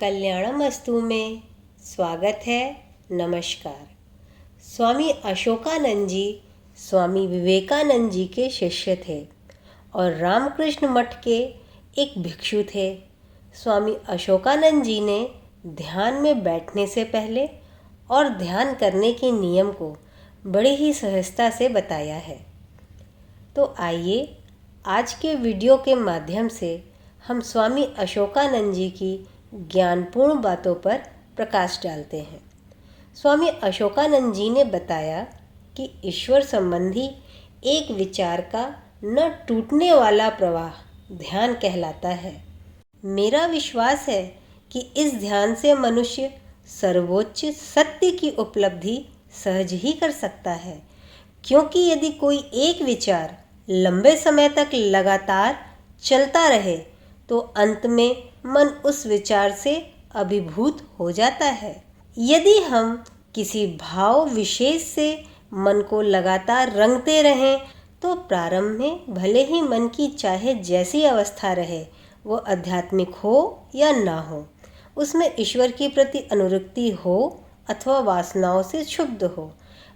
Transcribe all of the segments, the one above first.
कल्याणमस्तु में स्वागत है। नमस्कार। स्वामी अशोकानंद जी स्वामी विवेकानंद जी के शिष्य थे और रामकृष्ण मठ के एक भिक्षु थे। स्वामी अशोकानंद जी ने ध्यान में बैठने से पहले और ध्यान करने के नियम को बड़ी ही सहजता से बताया है। तो आइए आज के वीडियो के माध्यम से हम स्वामी अशोकानंद जी की ज्ञानपूर्ण बातों पर प्रकाश डालते हैं। स्वामी अशोकानंद जी ने बताया कि ईश्वर संबंधी एक विचार का न टूटने वाला प्रवाह ध्यान कहलाता है। मेरा विश्वास है कि इस ध्यान से मनुष्य सर्वोच्च सत्य की उपलब्धि सहज ही कर सकता है, क्योंकि यदि कोई एक विचार लंबे समय तक लगातार चलता रहे तो अंत में मन उस विचार से अभिभूत हो जाता है। यदि हम किसी भाव विशेष से मन को लगातार रंगते रहें तो प्रारंभ में भले ही मन की चाहे जैसी अवस्था रहे, वो आध्यात्मिक हो या ना हो, उसमें ईश्वर के प्रति अनुरक्ति हो अथवा वासनाओं से क्षुब्ध हो,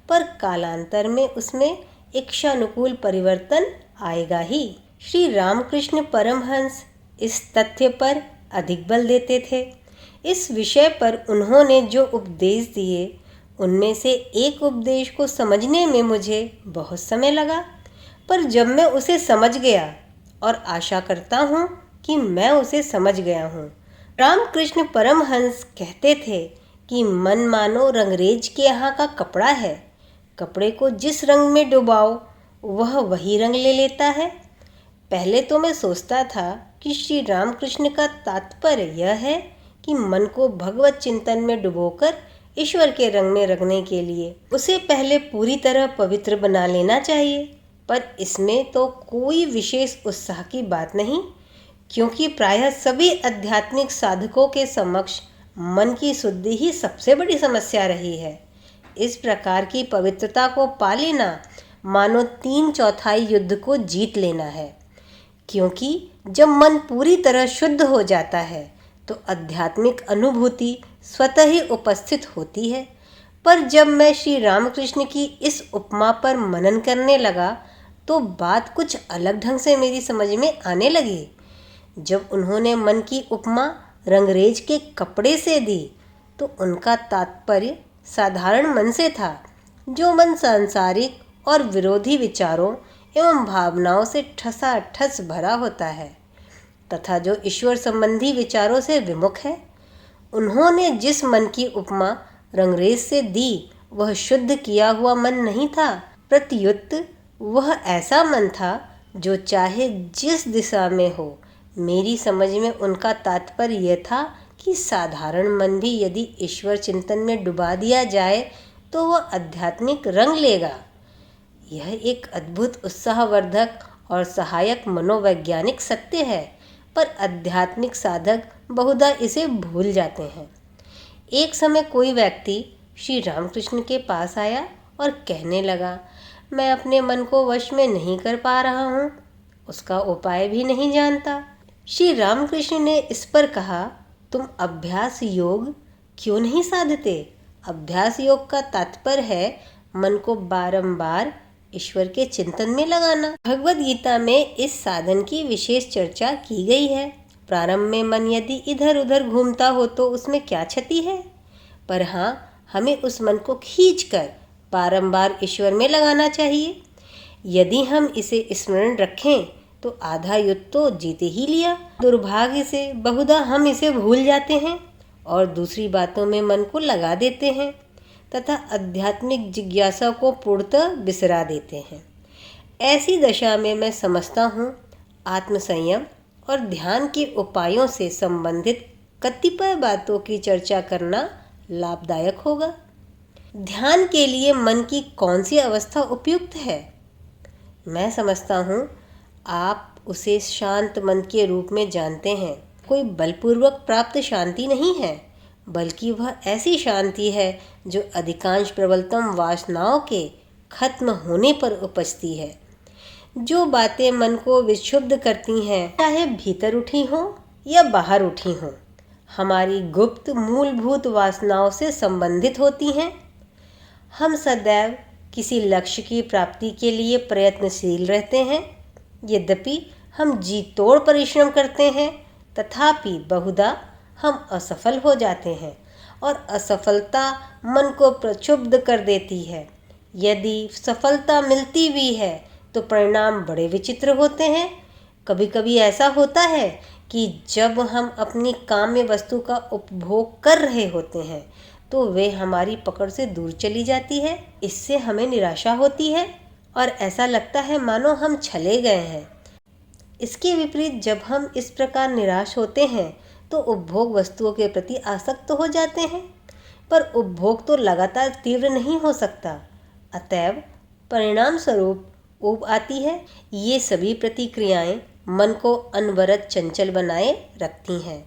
पर कालांतर में उसमें इच्छानुकूल परिवर्तन आएगा ही। श्री रामकृष्ण परमहंस इस तथ्य पर अधिक बल देते थे। इस विषय पर उन्होंने जो उपदेश दिए उनमें से एक उपदेश को समझने में मुझे बहुत समय लगा, पर जब मैं उसे समझ गया, और आशा करता हूँ कि मैं उसे समझ गया हूँ। रामकृष्ण परमहंस कहते थे कि मन मानो रंगरेज के यहाँ का कपड़ा है। कपड़े को जिस रंग में डुबाओ वह वही रंग ले लेता है। पहले तो मैं सोचता था कि श्री रामकृष्ण का तात्पर्य यह है कि मन को भगवत चिंतन में डुबोकर ईश्वर के रंग में रंगने के लिए उसे पहले पूरी तरह पवित्र बना लेना चाहिए। पर इसमें तो कोई विशेष उत्साह की बात नहीं, क्योंकि प्रायः सभी आध्यात्मिक साधकों के समक्ष मन की शुद्धि ही सबसे बड़ी समस्या रही है। इस प्रकार की पवित्रता को पा लेना मानो 3/4 युद्ध को जीत लेना है, क्योंकि जब मन पूरी तरह शुद्ध हो जाता है तो आध्यात्मिक अनुभूति स्वतः ही उपस्थित होती है। पर जब मैं श्री रामकृष्ण की इस उपमा पर मनन करने लगा तो बात कुछ अलग ढंग से मेरी समझ में आने लगी। जब उन्होंने मन की उपमा रंगरेज के कपड़े से दी तो उनका तात्पर्य साधारण मन से था, जो मन सांसारिक और विरोधी विचारों एवं भावनाओं से ठसाठस भरा होता है तथा जो ईश्वर संबंधी विचारों से विमुख है। उन्होंने जिस मन की उपमा रंगरेज से दी वह शुद्ध किया हुआ मन नहीं था, प्रत्युत वह ऐसा मन था जो चाहे जिस दिशा में हो। मेरी समझ में उनका तात्पर्य यह था कि साधारण मन भी यदि ईश्वर चिंतन में डुबा दिया जाए तो वह आध्यात्मिक रंग लेगा। यह एक अद्भुत उत्साहवर्धक और सहायक मनोवैज्ञानिक सत्य है, पर आध्यात्मिक साधक बहुधा इसे भूल जाते हैं। एक समय कोई व्यक्ति श्री रामकृष्ण के पास आया और कहने लगा, मैं अपने मन को वश में नहीं कर पा रहा हूँ, उसका उपाय भी नहीं जानता। श्री रामकृष्ण ने इस पर कहा, तुम अभ्यास योग क्यों नहीं साधते? अभ्यास योग का तात्पर्य है मन को बारंबार ईश्वर के चिंतन में लगाना। भगवद गीता में इस साधन की विशेष चर्चा की गई है। प्रारंभ में मन यदि इधर उधर घूमता हो तो उसमें क्या क्षति है, पर हाँ, हमें उस मन को खींचकर बारंबार ईश्वर में लगाना चाहिए। यदि हम इसे स्मरण रखें तो आधा युद्ध तो जीते ही लिया। दुर्भाग्य से बहुधा हम इसे भूल जाते हैं और दूसरी बातों में मन को लगा देते हैं तथा आध्यात्मिक जिज्ञासा को पूर्णतः बिसरा देते हैं। ऐसी दशा में मैं समझता हूँ आत्मसंयम और ध्यान के उपायों से संबंधित कतिपय बातों की चर्चा करना लाभदायक होगा। ध्यान के लिए मन की कौन सी अवस्था उपयुक्त है? मैं समझता हूँ आप उसे शांत मन के रूप में जानते हैं। कोई बलपूर्वक प्राप्त शांति नहीं है, बल्कि वह ऐसी शांति है जो अधिकांश प्रबलतम वासनाओं के खत्म होने पर उपजती है। जो बातें मन को विक्षुब्ध करती हैं, चाहे भीतर उठी हों या बाहर उठी हों, हमारी गुप्त मूलभूत वासनाओं से संबंधित होती हैं। हम सदैव किसी लक्ष्य की प्राप्ति के लिए प्रयत्नशील रहते हैं। यद्यपि हम जी तोड़ परिश्रम करते हैं, तथापि बहुधा हम असफल हो जाते हैं और असफलता मन को प्रक्षुब्ध कर देती है। यदि सफलता मिलती भी है तो परिणाम बड़े विचित्र होते हैं। कभी कभी ऐसा होता है कि जब हम अपनी काम्य वस्तु का उपभोग कर रहे होते हैं तो वे हमारी पकड़ से दूर चली जाती है। इससे हमें निराशा होती है और ऐसा लगता है मानो हम छले गए हैं। इसके विपरीत जब हम इस प्रकार निराश होते हैं तो उपभोग वस्तुओं के प्रति आसक्त हो जाते हैं, पर उपभोग तो लगातार तीव्र नहीं हो सकता, अतएव परिणाम स्वरूप ऊब आती है। ये सभी प्रतिक्रियाएं मन को अनवरत चंचल बनाए रखती हैं,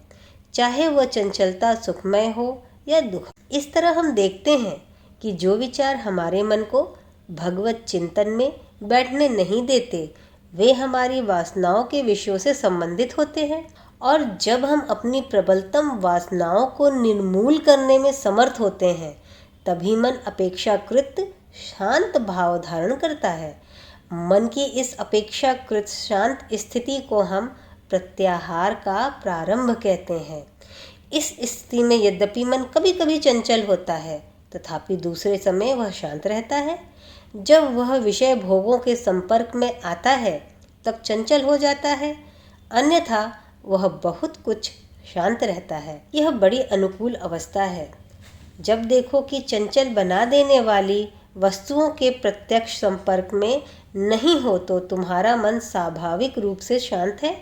चाहे वह चंचलता सुखमय हो या दुख। इस तरह हम देखते हैं कि जो विचार हमारे मन को भगवत चिंतन में बैठने नहीं देते, वे हमारी वासनाओं के विषयों से संबंधित होते हैं। और जब हम अपनी प्रबलतम वासनाओं को निर्मूल करने में समर्थ होते हैं, तभी मन अपेक्षाकृत शांत भाव धारण करता है। मन की इस अपेक्षाकृत शांत स्थिति को हम प्रत्याहार का प्रारंभ कहते हैं। इस स्थिति में यद्यपि मन कभी कभी चंचल होता है, तथापि दूसरे समय वह शांत रहता है। जब वह विषय भोगों के संपर्क में आता है तब चंचल हो जाता है, अन्यथा वह बहुत कुछ शांत रहता है। यह बड़ी अनुकूल अवस्था है। जब देखो कि चंचल बना देने वाली वस्तुओं के प्रत्यक्ष संपर्क में नहीं हो तो तुम्हारा मन स्वाभाविक रूप से शांत है।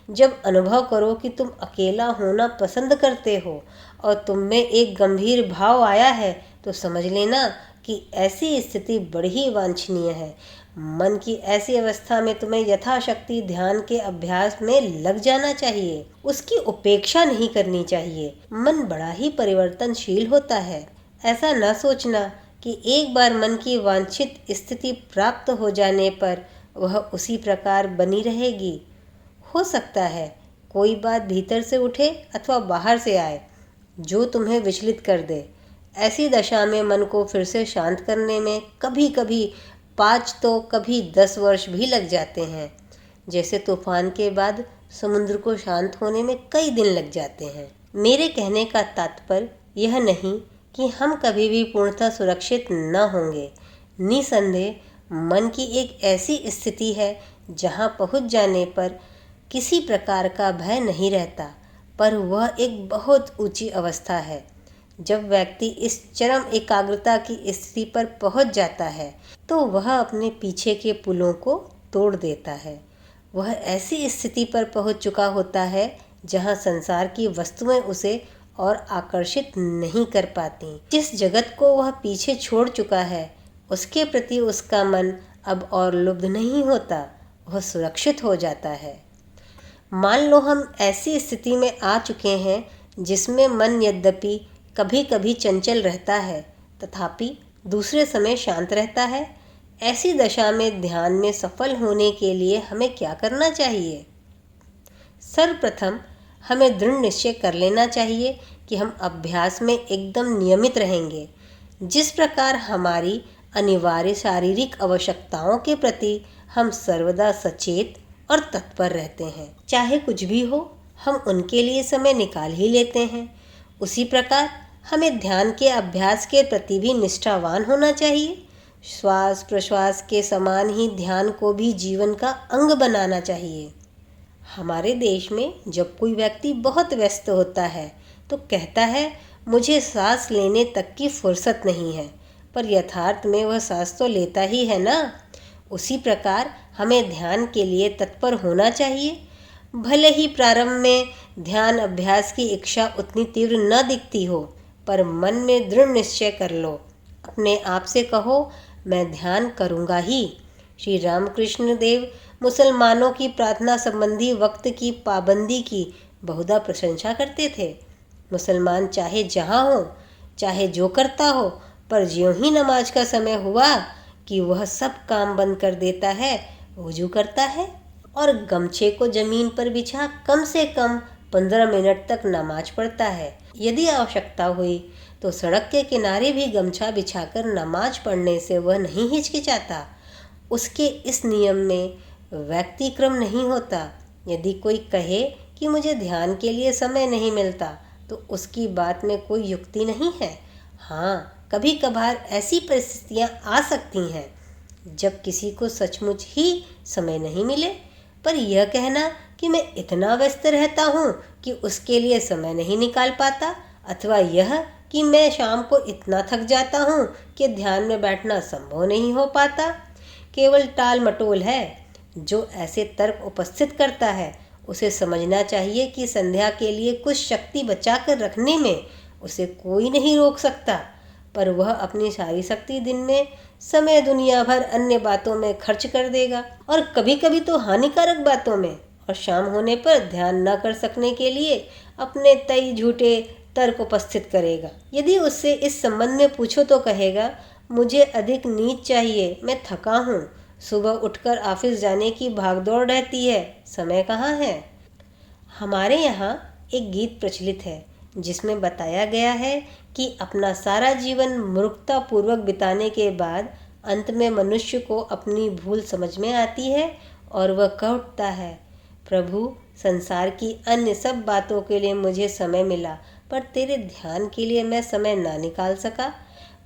जब अनुभव करो कि तुम अकेला होना पसंद करते हो और तुम में एक गंभीर भाव आया है, तो समझ लेना कि ऐसी स्थिति बड़ी ही वांछनीय है। मन की ऐसी अवस्था में तुम्हें यथाशक्ति ध्यान के अभ्यास में लग जाना चाहिए, उसकी उपेक्षा नहीं करनी चाहिए। मन बड़ा ही परिवर्तनशील होता है। ऐसा न सोचना कि एक बार मन की वांछित स्थिति प्राप्त हो जाने पर वह उसी प्रकार बनी रहेगी। हो सकता है कोई बात भीतर से उठे अथवा बाहर से आए जो तुम्हें विचलित कर दे। ऐसी दशा में मन को फिर से शांत करने में कभी कभी 5 तो कभी 10 वर्ष भी लग जाते हैं। जैसे तूफान के बाद समुद्र को शांत होने में कई दिन लग जाते हैं। मेरे कहने का तात्पर्य यह नहीं कि हम कभी भी पूर्णतः सुरक्षित न होंगे। निसंदेह मन की एक ऐसी स्थिति है जहाँ पहुँच जाने पर किसी प्रकार का भय नहीं रहता, पर वह एक बहुत ऊंची अवस्था है। जब व्यक्ति इस चरम एकाग्रता की स्थिति पर पहुँच जाता है तो वह अपने पीछे के पुलों को तोड़ देता है। वह ऐसी स्थिति पर पहुँच चुका होता है जहाँ संसार की वस्तुएं उसे और आकर्षित नहीं कर पाती। जिस जगत को वह पीछे छोड़ चुका है उसके प्रति उसका मन अब और लुब्ध नहीं होता, वह सुरक्षित हो जाता है। मान लो हम ऐसी स्थिति में आ चुके हैं जिसमें मन यद्यपि कभी कभी चंचल रहता है, तथापि दूसरे समय शांत रहता है। ऐसी दशा में ध्यान में सफल होने के लिए हमें क्या करना चाहिए? सर्वप्रथम हमें दृढ़ निश्चय कर लेना चाहिए कि हम अभ्यास में एकदम नियमित रहेंगे। जिस प्रकार हमारी अनिवार्य शारीरिक आवश्यकताओं के प्रति हम सर्वदा सचेत और तत्पर रहते हैं, चाहे कुछ भी हो हम उनके लिए समय निकाल ही लेते हैं, उसी प्रकार हमें ध्यान के अभ्यास के प्रति भी निष्ठावान होना चाहिए। श्वास प्रश्वास के समान ही ध्यान को भी जीवन का अंग बनाना चाहिए। हमारे देश में जब कोई व्यक्ति बहुत व्यस्त होता है तो कहता है मुझे सांस लेने तक की फुर्सत नहीं है, पर यथार्थ में वह सांस तो लेता ही है ना। उसी प्रकार हमें ध्यान के लिए तत्पर होना चाहिए। भले ही प्रारंभ में ध्यान अभ्यास की इच्छा उतनी तीव्र न दिखती हो, पर मन में दृढ़ निश्चय कर लो। अपने आप से कहो मैं ध्यान करूँगा ही। श्री रामकृष्ण देव मुसलमानों की प्रार्थना संबंधी वक्त की पाबंदी की बहुधा प्रशंसा करते थे। मुसलमान चाहे जहाँ हो चाहे जो करता हो, पर ज्यों ही नमाज का समय हुआ कि वह सब काम बंद कर देता है, वजू करता है और गमछे को जमीन पर बिछा कम से कम 15 मिनट तक नमाज पढ़ता है। यदि आवश्यकता हुई तो सड़क के किनारे भी गमछा बिछाकर नमाज पढ़ने से वह नहीं हिचकिचाता। उसके इस नियम में व्यतिक्रम नहीं होता। यदि कोई कहे कि मुझे ध्यान के लिए समय नहीं मिलता तो उसकी बात में कोई युक्ति नहीं है। हाँ, कभी कभार ऐसी परिस्थितियाँ आ सकती हैं जब किसी को सचमुच ही समय नहीं मिले, पर यह कहना कि मैं इतना व्यस्त रहता हूँ कि उसके लिए समय नहीं निकाल पाता, अथवा यह कि मैं शाम को इतना थक जाता हूँ कि ध्यान में बैठना संभव नहीं हो पाता, केवल टाल मटोल है। जो ऐसे तर्क उपस्थित करता है उसे समझना चाहिए कि संध्या के लिए कुछ शक्ति बचा कर रखने में उसे कोई नहीं रोक सकता, पर वह अपनी सारी शक्ति दिन में समय दुनिया भर अन्य बातों में खर्च कर देगा, और कभी कभी तो हानिकारक बातों में, और शाम होने पर ध्यान न कर सकने के लिए अपने तय झूठे तर्क उपस्थित करेगा। यदि उससे इस संबंध में पूछो तो कहेगा, मुझे अधिक नींद चाहिए, मैं थका हूँ, सुबह उठकर ऑफिस जाने की भागदौड़ रहती है, समय कहाँ है। हमारे यहाँ एक गीत प्रचलित है जिसमें बताया गया है कि अपना सारा जीवन मूर्खतापूर्वक बिताने के बाद अंत में मनुष्य को अपनी भूल समझ में आती है और वह कह उठता है, प्रभु, संसार की अन्य सब बातों के लिए मुझे समय मिला, पर तेरे ध्यान के लिए मैं समय ना निकाल सका।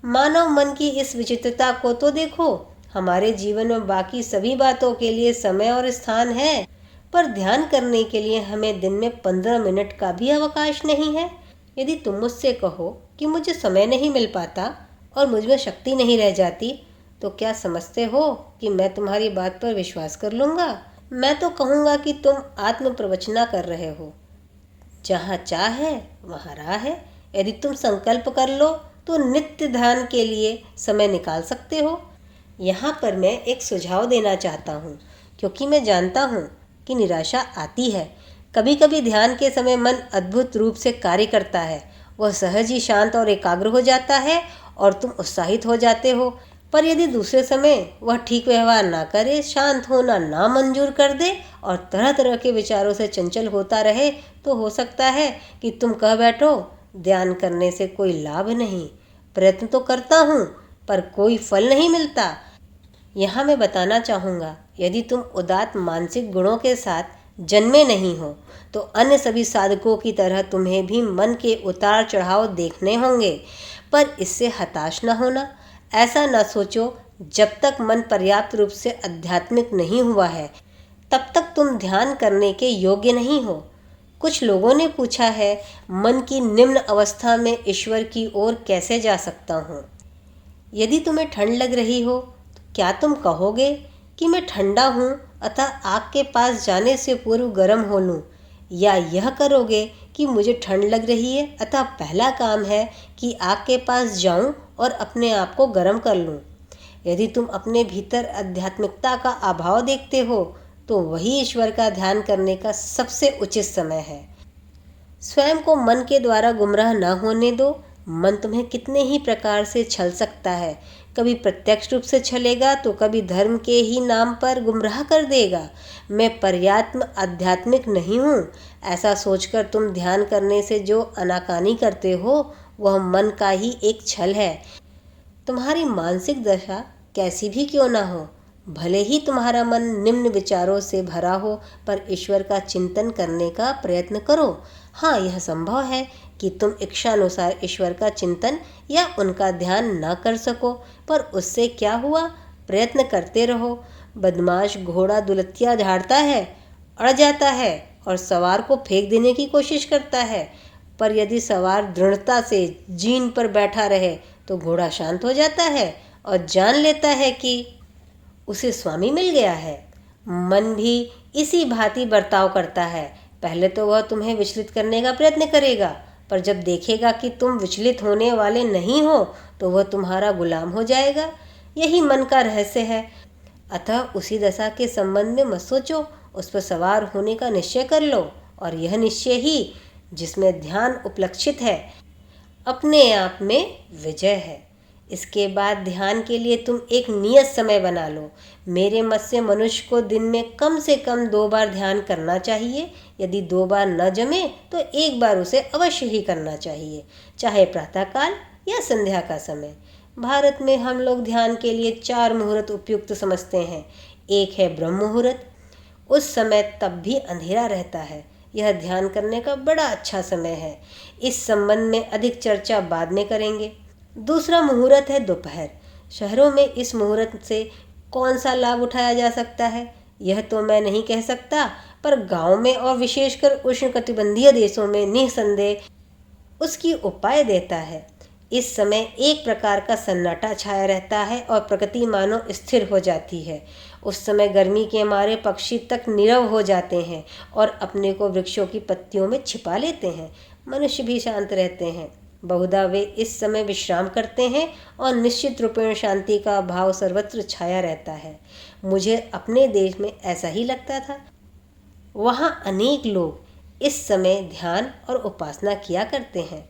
मानव मन की इस विचित्रता को तो देखो। हमारे जीवन में बाकी सभी बातों के लिए समय और स्थान है, पर ध्यान करने के लिए हमें दिन में 15 मिनट का भी अवकाश नहीं है। यदि तुम मुझसे कहो कि मुझे समय नहीं मिल पाता और मुझ में शक्ति नहीं रह जाती, तो क्या समझते हो कि मैं तुम्हारी बात पर विश्वास कर लूँगा? मैं तो कहूँगा कि तुम आत्म प्रवचना कर रहे हो। जहाँ चाह है वहाँ राह है। यदि तुम संकल्प कर लो तो नित्य ध्यान के लिए समय निकाल सकते हो। यहाँ पर मैं एक सुझाव देना चाहता हूँ, क्योंकि मैं जानता हूँ कि निराशा आती है। कभी कभी ध्यान के समय मन अद्भुत रूप से कार्य करता है, वह सहज ही शांत और एकाग्र हो जाता है और तुम उत्साहित हो जाते हो। पर यदि दूसरे समय वह ठीक व्यवहार ना करे, शांत होना ना मंजूर कर दे और तरह तरह के विचारों से चंचल होता रहे, तो हो सकता है कि तुम कह बैठो, ध्यान करने से कोई लाभ नहीं, प्रयत्न तो करता हूँ पर कोई फल नहीं मिलता। यहाँ मैं बताना चाहूँगा, यदि तुम उदात्त मानसिक गुणों के साथ जन्मे नहीं हो तो अन्य सभी साधकों की तरह तुम्हें भी मन के उतार चढ़ाव देखने होंगे, पर इससे हताश न होना। ऐसा न सोचो, जब तक मन पर्याप्त रूप से आध्यात्मिक नहीं हुआ है तब तक तुम ध्यान करने के योग्य नहीं हो। कुछ लोगों ने पूछा है, मन की निम्न अवस्था में ईश्वर की ओर कैसे जा सकता हूँ? यदि तुम्हें ठंड लग रही हो तो क्या तुम कहोगे कि मैं ठंडा हूँ अतः आग के पास जाने से पूर्व गर्म हो लूँ, या यह करोगे कि मुझे ठंड लग रही है अतः पहला काम है कि आग के पास जाऊँ और अपने आप को गर्म कर लूँ? यदि तुम अपने भीतर आध्यात्मिकता का अभाव देखते हो तो वही ईश्वर का ध्यान करने का सबसे उचित समय है। स्वयं को मन के द्वारा गुमराह न होने दो। मन तुम्हें कितने ही प्रकार से छल सकता है, कभी प्रत्यक्ष रूप से छलेगा तो कभी धर्म के ही नाम पर गुमराह कर देगा। मैं पर्याप्त आध्यात्मिक नहीं हूँ, ऐसा सोचकर तुम ध्यान करने से जो आनाकानी करते हो वह मन का ही एक छल है। तुम्हारी मानसिक दशा कैसी भी क्यों ना हो, भले ही तुम्हारा मन निम्न विचारों से भरा हो, पर ईश्वर का चिंतन करने का प्रयत्न करो। हाँ, यह संभव है कि तुम इच्छानुसार ईश्वर का चिंतन या उनका ध्यान न कर सको, पर उससे क्या हुआ, प्रयत्न करते रहो। बदमाश घोड़ा दुलत्तियाँ झाड़ता है, अड़ जाता है और सवार को फेंक देने की कोशिश करता है, पर यदि सवार दृढ़ता से जीन पर बैठा रहे तो घोड़ा शांत हो जाता है और जान लेता है कि उसे स्वामी मिल गया है। मन भी इसी भांति बर्ताव करता है। पहले तो वह तुम्हें विचलित करने का प्रयत्न करेगा, पर जब देखेगा कि तुम विचलित होने वाले नहीं हो तो वह तुम्हारा गुलाम हो जाएगा। यही मन का रहस्य है। अतः उसी दशा के संबंध में मत सोचो, उस पर सवार होने का निश्चय कर लो, और यह निश्चय ही जिसमें ध्यान उपलक्षित है अपने आप में विजय है। इसके बाद ध्यान के लिए तुम एक नियत समय बना लो। मेरे मत से मनुष्य को दिन में कम से कम 2 बार ध्यान करना चाहिए। यदि 2 बार न जमे तो 1 बार उसे अवश्य ही करना चाहिए, चाहे प्रातःकाल या संध्या का समय। भारत में हम लोग ध्यान के लिए 4 मुहूर्त उपयुक्त समझते हैं। एक है ब्रह्म मुहूर्त। उस समय तब भी अंधेरा रहता है। यह ध्यान करने का बड़ा अच्छा समय है। इस संबंध में अधिक चर्चा बाद में करेंगे। दूसरा मुहूर्त है दोपहर। शहरों में इस मुहूर्त से कौन सा लाभ उठाया जा सकता है यह तो मैं नहीं कह सकता, पर गांव में और विशेषकर उष्णकटिबंधीय देशों में निसंदेह उसकी उपाय देता है। इस समय एक प्रकार का सन्नाटा छाया रहता है और प्रकृति मानो स्थिर हो जाती है। उस समय गर्मी के मारे पक्षी तक नीरव हो जाते हैं और अपने को वृक्षों की पत्तियों में छिपा लेते हैं। मनुष्य भी शांत रहते हैं। बहुधा वे इस समय विश्राम करते हैं और निश्चित रूपेण शांति का भाव सर्वत्र छाया रहता है। मुझे अपने देश में ऐसा ही लगता था। वहाँ अनेक लोग इस समय ध्यान और उपासना किया करते हैं।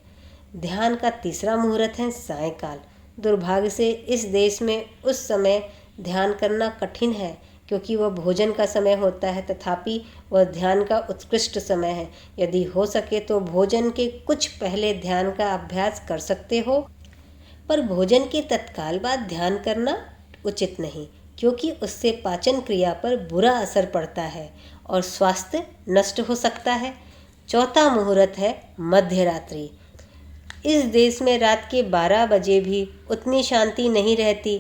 ध्यान का तीसरा मुहूर्त है सायंकाल। दुर्भाग्य से इस देश में उस समय ध्यान करना कठिन है, क्योंकि वह भोजन का समय होता है। तथापि वह ध्यान का उत्कृष्ट समय है। यदि हो सके तो भोजन के कुछ पहले ध्यान का अभ्यास कर सकते हो, पर भोजन के तत्काल बाद ध्यान करना उचित नहीं, क्योंकि उससे पाचन क्रिया पर बुरा असर पड़ता है और स्वास्थ्य नष्ट हो सकता है। चौथा मुहूर्त है मध्य रात्रि। इस देश में रात के 12 बजे भी उतनी शांति नहीं रहती,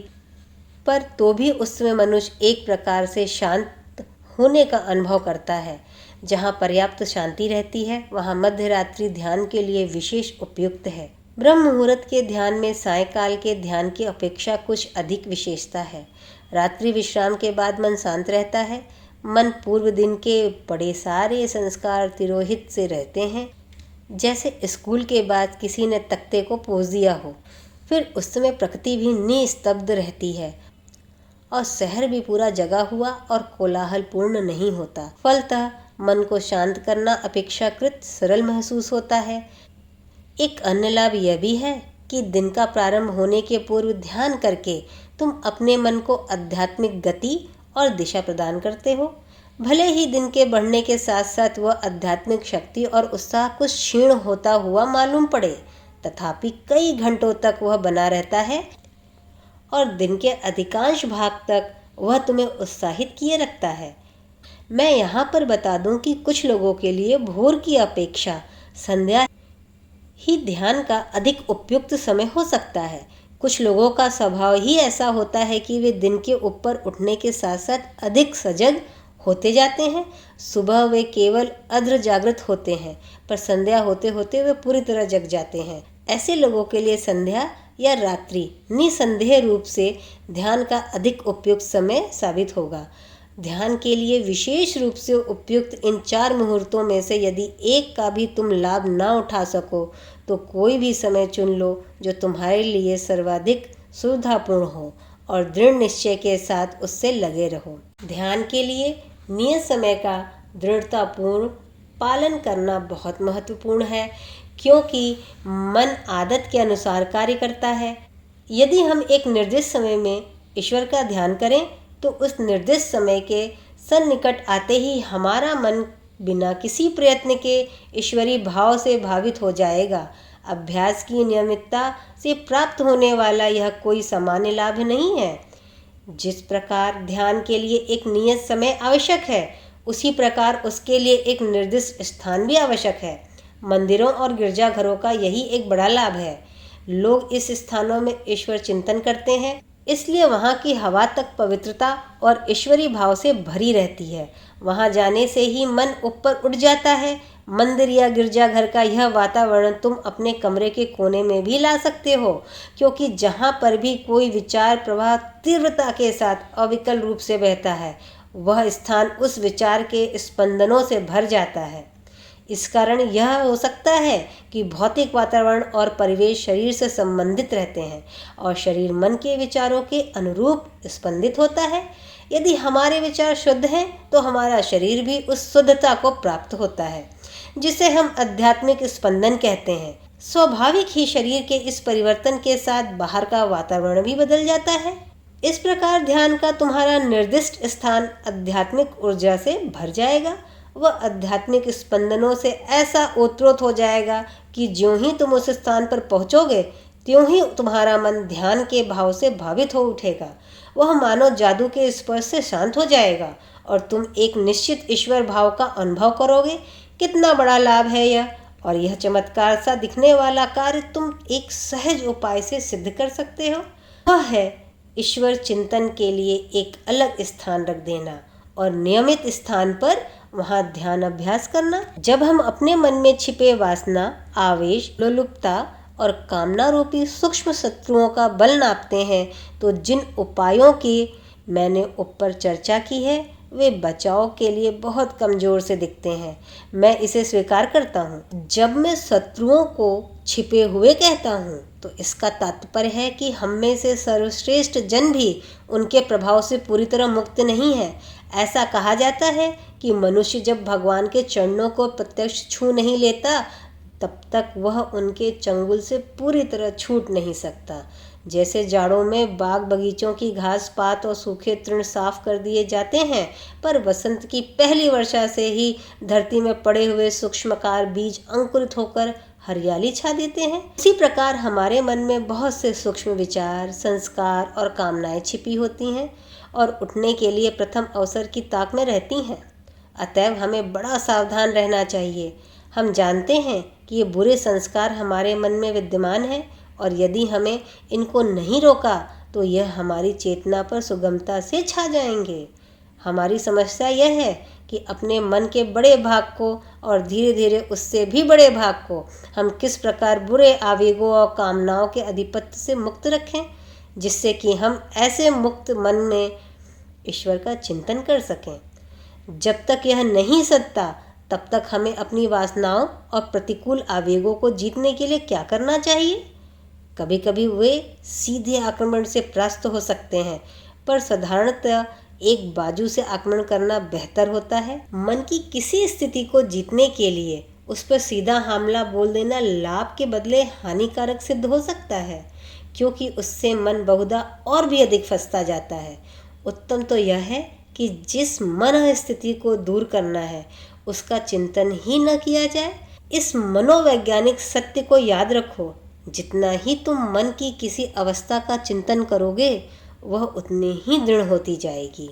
पर तो भी उसमें मनुष्य एक प्रकार से शांत होने का अनुभव करता है। जहाँ पर्याप्त शांति रहती है वहाँ मध्य रात्रि ध्यान के लिए विशेष उपयुक्त है। ब्रह्म मुहूर्त के ध्यान में सायंकाल के ध्यान की अपेक्षा कुछ अधिक विशेषता है। रात्रि विश्राम के बाद मन शांत रहता है। मन पूर्व दिन के बड़े सारे संस्कार तिरोहित से रहते हैं। जैसे स्कूल के बाद किसी ने तख्ते को पोंछ दिया हो, फिर उस समय प्रकृति भी निस्तब्ध रहती है और शहर भी पूरा जगा हुआ और कोलाहल पूर्ण नहीं होता। फलतः मन को शांत करना अपेक्षाकृत सरल महसूस होता है। एक अन्य लाभ यह भी है कि दिन का प्रारंभ होने के पूर्व ध्यान करके तुम अपने मन को आध्यात्मिक गति और दिशा प्रदान करते हो। भले ही दिन के बढ़ने के साथ साथ वह आध्यात्मिक शक्ति और उत्साह कुछ क्षीण होता हुआ मालूम पड़े, तथापि कई घंटों तक वह बना रहता है और दिन के अधिकांश भाग तक वह तुम्हें उत्साहित किए रखता है। मैं यहाँ पर बता दूं कि कुछ लोगों के लिए भोर की अपेक्षा संध्या ही ध्यान का अधिक उपयुक्त समय हो सकता है। कुछ लोगों का स्वभाव ही ऐसा होता है कि वे दिन के ऊपर उठने के साथ साथ अधिक सजग होते जाते हैं। सुबह वे केवल अर्ध जागृत होते हैं, पर संध्या होते होते वे पूरी तरह जग जाते हैं। ऐसे लोगों के लिए संध्या या रात्रि निसंदेह रूप से ध्यान का अधिक उपयुक्त समय साबित होगा। ध्यान के लिए विशेष रूप से उपयुक्त इन 4 मुहूर्तों में से यदि एक का भी तुम लाभ न उठा सको तो कोई भी समय चुन लो जो तुम्हारे लिए सर्वाधिक सुविधापूर्ण हो और दृढ़ निश्चय के साथ उससे लगे रहो। ध्यान के लिए नियत समय का दृढ़तापूर्ण पालन करना बहुत महत्वपूर्ण है, क्योंकि मन आदत के अनुसार कार्य करता है। यदि हम एक निर्दिष्ट समय में ईश्वर का ध्यान करें तो उस निर्दिष्ट समय के सन्निकट आते ही हमारा मन बिना किसी प्रयत्न के ईश्वरीय भाव से भावित हो जाएगा। अभ्यास की नियमितता से प्राप्त होने वाला यह कोई सामान्य लाभ नहीं है। जिस प्रकार ध्यान के लिए एक नियत समय आवश्यक है, उसी प्रकार उसके लिए एक निर्दिष्ट स्थान भी आवश्यक है। मंदिरों और गिरजाघरों का यही एक बड़ा लाभ है। लोग इस स्थानों में ईश्वर चिंतन करते हैं, इसलिए वहाँ की हवा तक पवित्रता और ईश्वरीय भाव से भरी रहती है। वहाँ जाने से ही मन ऊपर उठ जाता है। मंदिर या गिरजाघर का यह वातावरण तुम अपने कमरे के कोने में भी ला सकते हो, क्योंकि जहाँ पर भी कोई विचार प्रवाह तीव्रता के साथ अविकल रूप से बहता है, वह स्थान उस विचार के स्पंदनों से भर जाता है। इस कारण यह हो सकता है कि भौतिक वातावरण और परिवेश शरीर से संबंधित रहते हैं और शरीर मन के विचारों के अनुरूप स्पंदित होता है। यदि हमारे विचार शुद्ध हैं तो हमारा शरीर भी उस शुद्धता को प्राप्त होता है, जिसे हम आध्यात्मिक स्पंदन कहते हैं। स्वाभाविक ही शरीर के इस परिवर्तन के साथ बाहर का वातावरण भी बदल जाता है। इस प्रकार ध्यान का तुम्हारा निर्दिष्ट स्थान आध्यात्मिक ऊर्जा से भर जाएगा। वह आध्यात्मिक स्पंदनों से ऐसा ओतप्रोत हो जाएगा कि ज्यों ही तुम उस स्थान पर पहुंचोगे त्यों ही तुम्हारा मन ध्यान के भाव से भावित हो उठेगा। वह मानो जादू के स्पर्श से शांत हो जाएगा और तुम एक निश्चित ईश्वर भाव का अनुभव करोगे। कितना बड़ा लाभ है यह! और यह चमत्कार सा दिखने वाला कार्य तुम एक सहज उपाय से सिद्ध कर सकते हो। वह है ईश्वर चिंतन के लिए एक अलग स्थान रख देना और नियमित स्थान पर वहाँ ध्यान अभ्यास करना। जब हम अपने मन में छिपे वासना, आवेश, लोलुपता और कामना रूपी सूक्ष्म शत्रुओं का बल नापते हैं तो जिन उपायों की मैंने ऊपर चर्चा की है वे बचाव के लिए बहुत कमजोर से दिखते हैं। मैं इसे स्वीकार करता हूँ। जब मैं शत्रुओं को छिपे हुए कहता हूँ तो इसका तात्पर्य है कि हम में से सर्वश्रेष्ठ जन भी उनके प्रभाव से पूरी तरह मुक्त नहीं है। ऐसा कहा जाता है कि मनुष्य जब भगवान के चरणों को प्रत्यक्ष छू नहीं लेता तब तक वह उनके चंगुल से पूरी तरह छूट नहीं सकता। जैसे जाड़ों में बाग बगीचों की घास पात और सूखे तृण साफ कर दिए जाते हैं, पर वसंत की पहली वर्षा से ही धरती में पड़े हुए सूक्ष्मकार बीज अंकुरित होकर हरियाली छा देते हैं। इसी प्रकार हमारे मन में बहुत से सूक्ष्म विचार, संस्कार और कामनाएं छिपी होती हैं और उठने के लिए प्रथम अवसर की ताक में रहती हैं। अतएव हमें बड़ा सावधान रहना चाहिए। हम जानते हैं कि ये बुरे संस्कार हमारे मन में विद्यमान हैं और यदि हमें इनको नहीं रोका तो यह हमारी चेतना पर सुगमता से छा जाएंगे। हमारी समस्या यह है कि अपने मन के बड़े भाग को और धीरे धीरे उससे भी बड़े भाग को हम किस प्रकार बुरे आवेगों और कामनाओं के अधिपत्य से मुक्त रखें, जिससे कि हम ऐसे मुक्त मन में ईश्वर का चिंतन कर सकें। जब तक यह नहीं सत्ता तब तक हमें अपनी वासनाओं और प्रतिकूल आवेगों को जीतने के लिए क्या करना चाहिए? कभी कभी वे सीधे आक्रमण से परास्त हो सकते हैं, पर साधारणतः एक बाजू से आक्रमण करना बेहतर होता है। मन की किसी स्थिति को जीतने के लिए उस पर सीधा हमला बोल देना लाभ के बदले हानिकारक सिद्ध हो सकता है, क्योंकि उससे मन बहुधा और भी अधिक फंसता जाता है। उत्तम तो यह है कि जिस मन स्थिति को दूर करना है उसका चिंतन ही न किया जाए। इस मनोवैज्ञानिक सत्य को याद रखो, जितना ही तुम मन की किसी अवस्था का चिंतन करोगे वह उतनी ही दृढ़ होती जाएगी।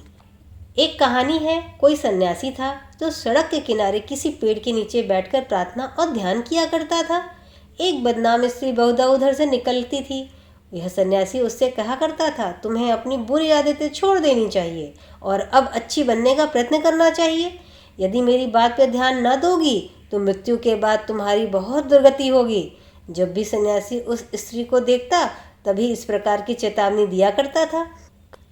एक कहानी है, कोई सन्यासी था जो सड़क के किनारे किसी पेड़ के नीचे बैठकर प्रार्थना और ध्यान किया करता था। एक बदनाम स्त्री बहुधा उधर से निकलती थी। यह सन्यासी उससे कहा करता था, तुम्हें अपनी बुरी आदतें छोड़ देनी चाहिए और अब अच्छी बनने का प्रयत्न करना चाहिए। यदि मेरी बात पर ध्यान न दोगी तो मृत्यु के बाद तुम्हारी बहुत दुर्गति होगी। जब भी सन्यासी उस स्त्री को देखता तभी इस प्रकार की चेतावनी दिया करता था।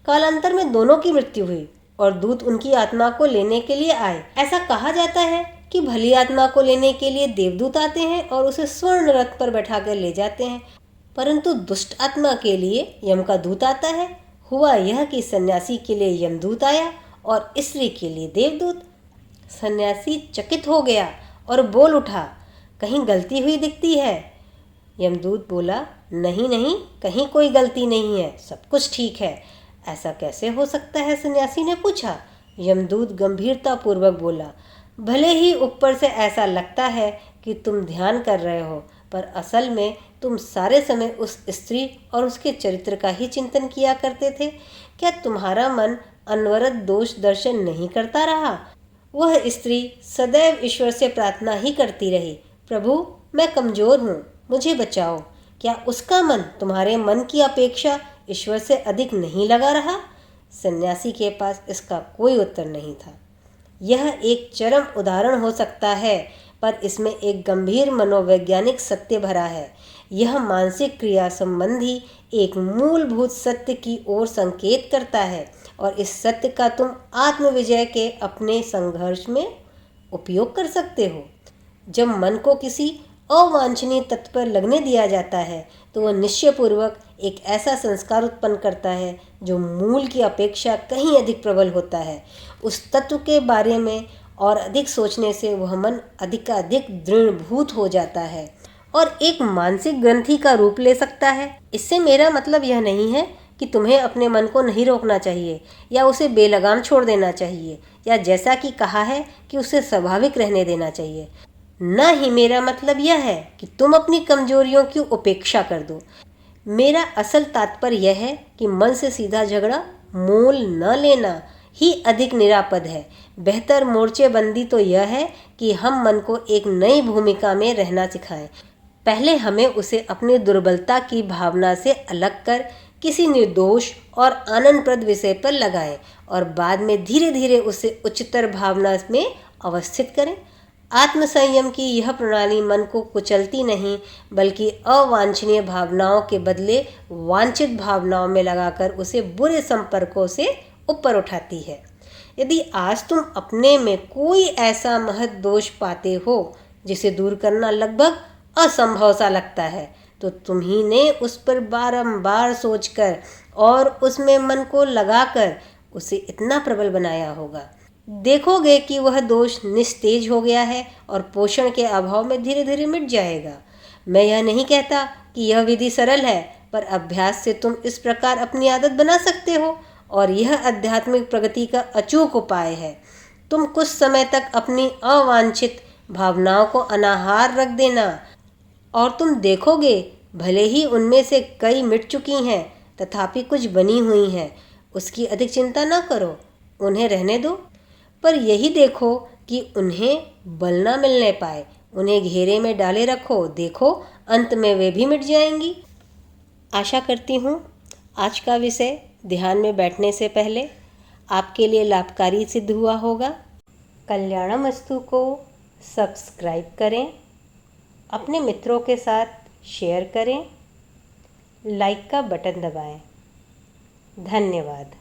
कालांतर में दोनों की मृत्यु हुई और दूत उनकी आत्मा को लेने के लिए आए। ऐसा कहा जाता है कि भली आत्मा को लेने के लिए देवदूत आते हैं और उसे स्वर्ण रथ पर बैठाकर ले जाते हैं, परंतु दुष्ट आत्मा के लिए यम का दूत आता है। हुआ यह कि सन्यासी के लिए यमदूत आया और स्त्री के लिए देवदूत। सन्यासी चकित हो गया और बोल उठा, कहीं गलती हुई दिखती है। यमदूत बोला, नहीं नहीं, कहीं कोई गलती नहीं है, सब कुछ ठीक है। ऐसा कैसे हो सकता है? सन्यासी ने पूछा। यमदूत गंभीरता पूर्वक बोला, भले ही ऊपर से ऐसा लगता है कि तुम ध्यान कर रहे हो, पर असल में तुम सारे समय उस स्त्री और उसके चरित्र का ही चिंतन किया करते थे। क्या तुम्हारा मन अनवरत दोष दर्शन नहीं करता रहा? वह स्त्री सदैव ईश्वर से प्रार्थना ही करती रही, प्रभु मैं कमजोर हूँ, मुझे बचाओ। क्या उसका मन तुम्हारे मन की अपेक्षा ईश्वर से अधिक नहीं लगा रहा? सन्यासी के पास इसका कोई उत्तर नहीं था। यह एक चरम उदाहरण हो सकता है, पर इसमें एक गंभीर मनोवैज्ञानिक सत्य भरा है। यह मानसिक क्रिया संबंधी एक मूलभूत सत्य की ओर संकेत करता है और इस सत्य का तुम आत्मविजय के अपने संघर्ष में उपयोग कर सकते हो। जब मन को किसी अवांछनीय तत्व पर लगने दिया जाता है तो वह निश्चयपूर्वक एक ऐसा संस्कार उत्पन्न करता है जो मूल की अपेक्षा कहीं अधिक प्रबल होता है। उस तत्व के बारे में और अधिक सोचने से वह मन अधिकाधिक दृढ़भूत हो जाता है। और एक मानसिक ग्रंथि का रूप ले सकता है। इससे मेरा मतलब यह नहीं है कि तुम्हें अपने मन को नहीं रोकना चाहिए या उसे बेलगाम छोड़ देना चाहिए, या जैसा कि कहा है कि उसे स्वाभाविक रहने देना चाहिए। न ही मेरा मतलब यह है कि तुम अपनी कमजोरियों की उपेक्षा कर दो। मेरा असल तात्पर्य यह है कि मन से सीधा झगड़ा मोल न लेना ही अधिक निरापद है। बेहतर मोर्चेबंदी तो यह है कि हम मन को एक नई भूमिका में रहना सिखाएं। पहले हमें उसे अपनी दुर्बलता की भावना से अलग कर किसी निर्दोष और आनंदप्रद विषय पर लगाएं और बाद में धीरे धीरे उसे उच्चतर भावना में अवस्थित करें। आत्मसंयम की यह प्रणाली मन को कुचलती नहीं, बल्कि अवांछनीय भावनाओं के बदले वांछित भावनाओं में लगाकर उसे बुरे संपर्कों से ऊपर उठाती है। यदि आज तुम अपने में कोई ऐसा महत दोष पाते हो जिसे दूर करना लगभग असंभव सा लगता है, तो तुम्ही ने उस पर बारंबार सोचकर और उसमें मन को लगाकर उसे इतना प्रबल बनाया होगा। देखोगे कि वह दोष निस्तेज हो गया है और पोषण के अभाव में धीरे धीरे मिट जाएगा। मैं यह नहीं कहता कि यह विधि सरल है, पर अभ्यास से तुम इस प्रकार अपनी आदत बना सकते हो और यह आध्यात्मिक प्रगति का अचूक उपाय है। तुम कुछ समय तक अपनी अवांछित भावनाओं को अनाहार रख देना और तुम देखोगे भले ही उनमें से कई मिट चुकी हैं, तथापि कुछ बनी हुई हैं। उसकी अधिक चिंता न करो, उन्हें रहने दो, पर यही देखो कि उन्हें बल न मिलने पाए। उन्हें घेरे में डाले रखो, देखो अंत में वे भी मिट जाएंगी। आशा करती हूँ आज का विषय ध्यान में बैठने से पहले आपके लिए लाभकारी सिद्ध हुआ होगा। कल्याणमस्तु को सब्सक्राइब करें, अपने मित्रों के साथ शेयर करें, लाइक का बटन दबाएं। धन्यवाद।